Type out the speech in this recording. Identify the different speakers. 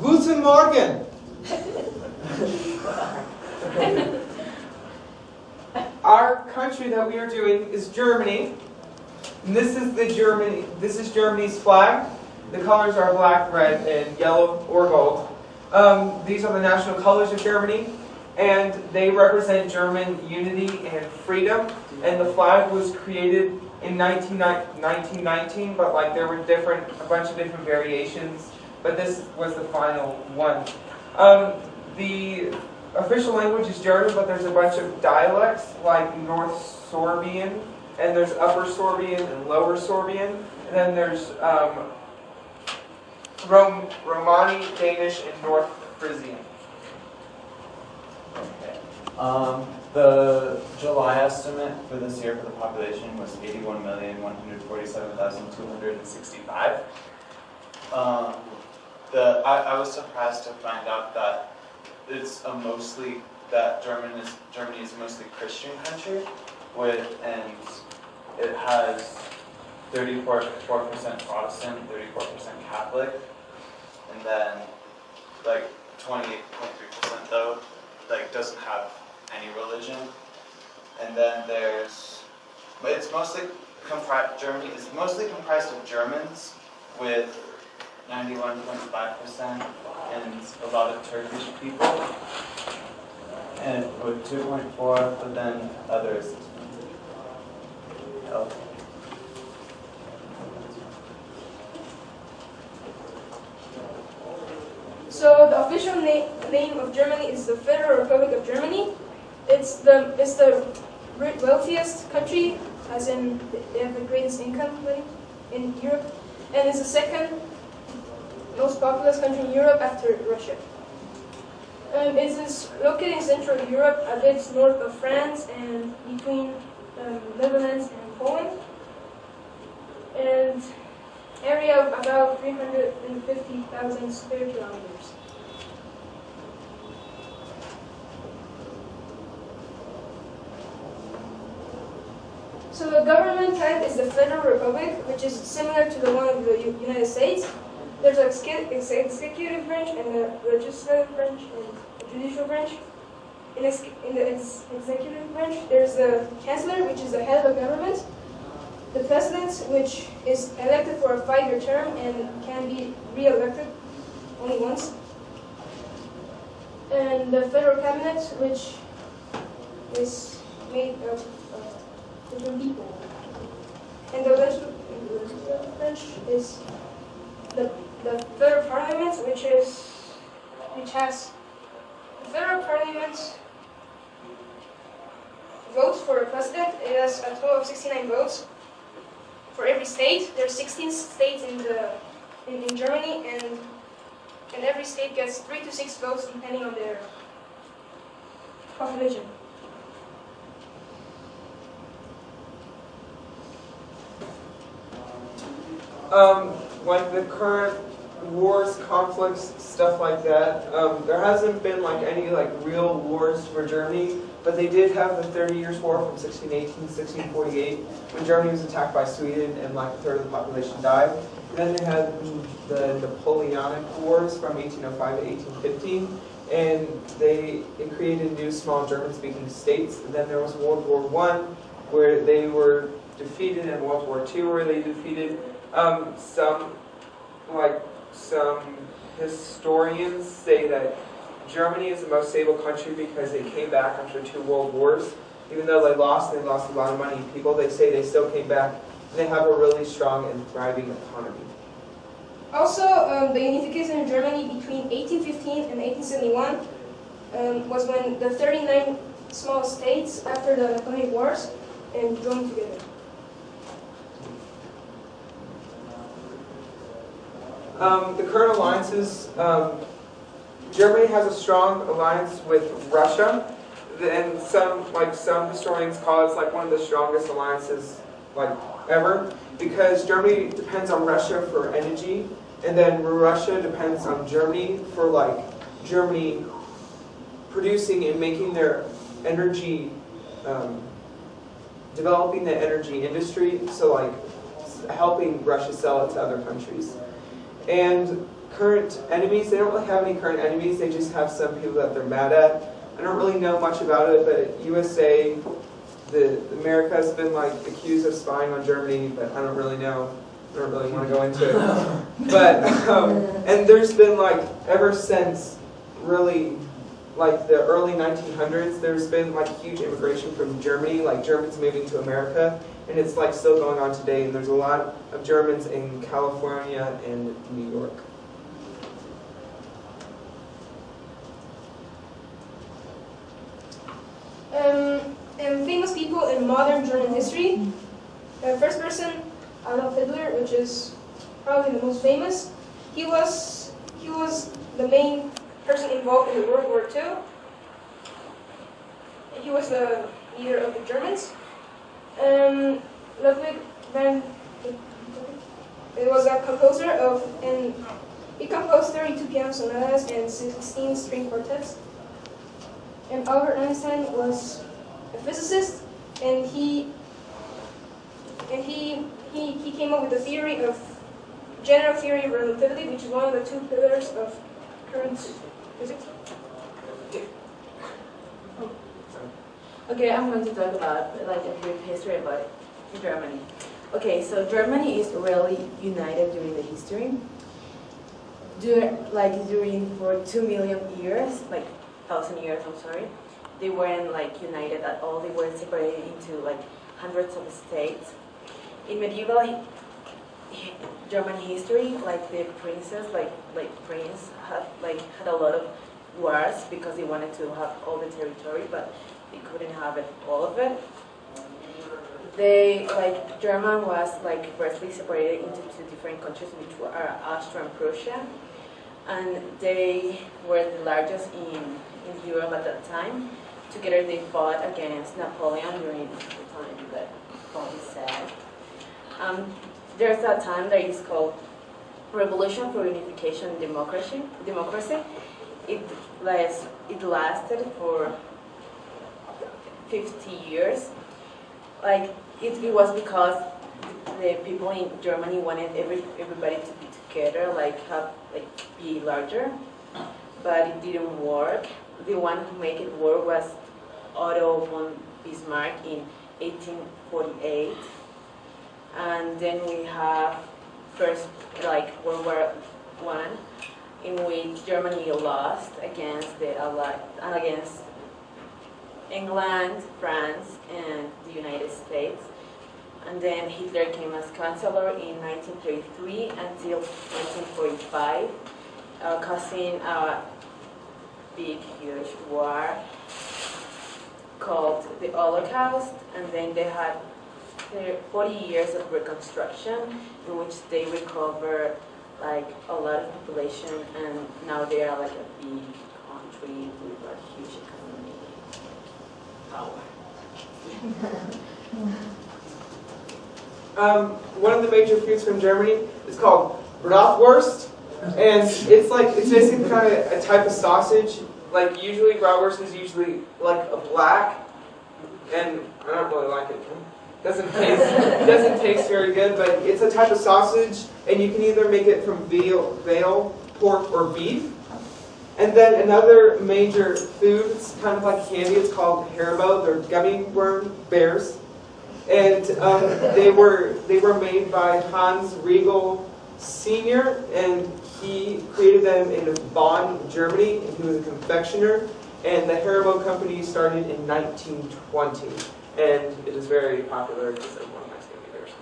Speaker 1: Guten Morgen! Our country that we are doing is Germany. And this is Germany's flag. The colors are black, red, and yellow or gold. These are the national colors of Germany, and they represent German unity and freedom. And the flag was created in 1919, but like there were a bunch of different variations. But this was the final one. The official language is German, but there's a bunch of dialects like North Sorbian, and there's Upper Sorbian and Lower Sorbian, and then there's Romani, Danish, and North Frisian.
Speaker 2: Okay. The July estimate for this year for the population was 81,147,265. I was surprised to find out that Germany is mostly Christian country, and it has 34% Protestant, 34% Catholic, and then like 28.3% though doesn't have any religion. And then Germany is mostly comprised of Germans with 91.5% and a lot of Turkish people, and with 2.4, but then others. Oh.
Speaker 3: So the official name of Germany is the Federal Republic of Germany. It's the wealthiest country, as in they have the greatest income in Europe, and it's the second most populous country in Europe after Russia. It is located in Central Europe, a bit north of France and between Netherlands and Poland, and area of about 350,000 square kilometers. So the government type is the Federal Republic, which is similar to the one of the United States. There's an executive branch and a legislative branch and a judicial branch. In the executive branch, there's the chancellor, which is the head of the government, the president, which is elected for a 5-year term and can be re-elected only once, and the federal cabinet, which is made of different people, and the legislative branch is the federal parliament, which has the federal parliament votes for a president. It has a total of 69 votes for every state. There are 16 states in Germany, and every state gets 3 to 6 votes depending on their population.
Speaker 1: Like the current wars, conflicts, stuff like that. There hasn't been like any like real wars for Germany, but they did have the 30 Years' War from 1618 to 1648, when Germany was attacked by Sweden and like a third of the population died. And then they had the Napoleonic Wars from 1805 to 1815, and it created new small German-speaking states. And then there was World War I, where they were defeated, and World War II, where they defeated. Some historians say that Germany is the most stable country because they came back after 2 world wars. Even though they lost a lot of money and people, they say they still came back, and they have a really strong and thriving economy.
Speaker 3: Also, the unification of Germany between 1815 and 1871 was when the 39 small states, after the Napoleonic Wars, joined together.
Speaker 1: The current alliances, Germany has a strong alliance with Russia, and some historians call it like one of the strongest alliances like ever, because Germany depends on Russia for energy, and then Russia depends on Germany for like Germany producing and making their energy, developing the energy industry, so like helping Russia sell it to other countries. And current enemies. They don't really have any current enemies. They just have some people that they're mad at. I don't really know much about it, but USA, America has been like accused of spying on Germany, but I don't really know. I don't really want to go into it. But and there's been like ever since really like the early 1900s, there's been like huge immigration from Germany, like Germans moving to America, and it's like still going on today. And there's a lot of Germans in California and New York.
Speaker 3: And famous people in modern German history. First person, Adolf Hitler, which is probably the most famous. He was the main person involved in the World War II. He was the leader of the Germans. Ludwig van It was a composer and he composed 32 piano sonatas and 16 string quartets. And Albert Einstein was a physicist, and he came up with the theory of general theory of relativity, which is one of the two pillars of current physics.
Speaker 4: Okay, I'm going to talk about like a brief history about Germany. Okay, so Germany is really united during the history. During for 2 million years, like 1,000 years, I'm sorry, they weren't like united at all. They were separated into like hundreds of states. In medieval German history, like the princes, prince had a lot of wars because they wanted to have all the territory, but they couldn't have all of it. German was firstly separated into two different countries, which were Austria and Prussia, and they were the largest in Europe at that time. Together they fought against Napoleon during the time that Paul said. There's a time that is called Revolution for Unification and Democracy. It lasted for 50 years. It was because the people in Germany wanted everybody to be together, be larger, but it didn't work. The one who made it work was Otto von Bismarck in 1848, and then we have first World War I, in which Germany lost against the Allies and against England, France, and the United States. And then Hitler came as chancellor in 1933 until 1945, causing a big, huge war called the Holocaust. And then they had 40 years of reconstruction in which they recovered a lot of population, and now they are a big country with a huge economy power.
Speaker 1: One of the major foods from Germany is called Bratwurst, and it's basically kind of a type of sausage. Usually Bratwurst is usually a black, and I don't really like it. It doesn't taste very good, but it's a type of sausage, and you can either make it from veal, pork, or beef. And then another major food, it's kind of like candy, it's called Haribo. They're gummy worm bears. And they were made by Hans Riegel Sr., and he created them in Bonn, Germany, and he was a confectioner. And the Haribo company started in 1920, and it is very popular because everyone likes gummy bears.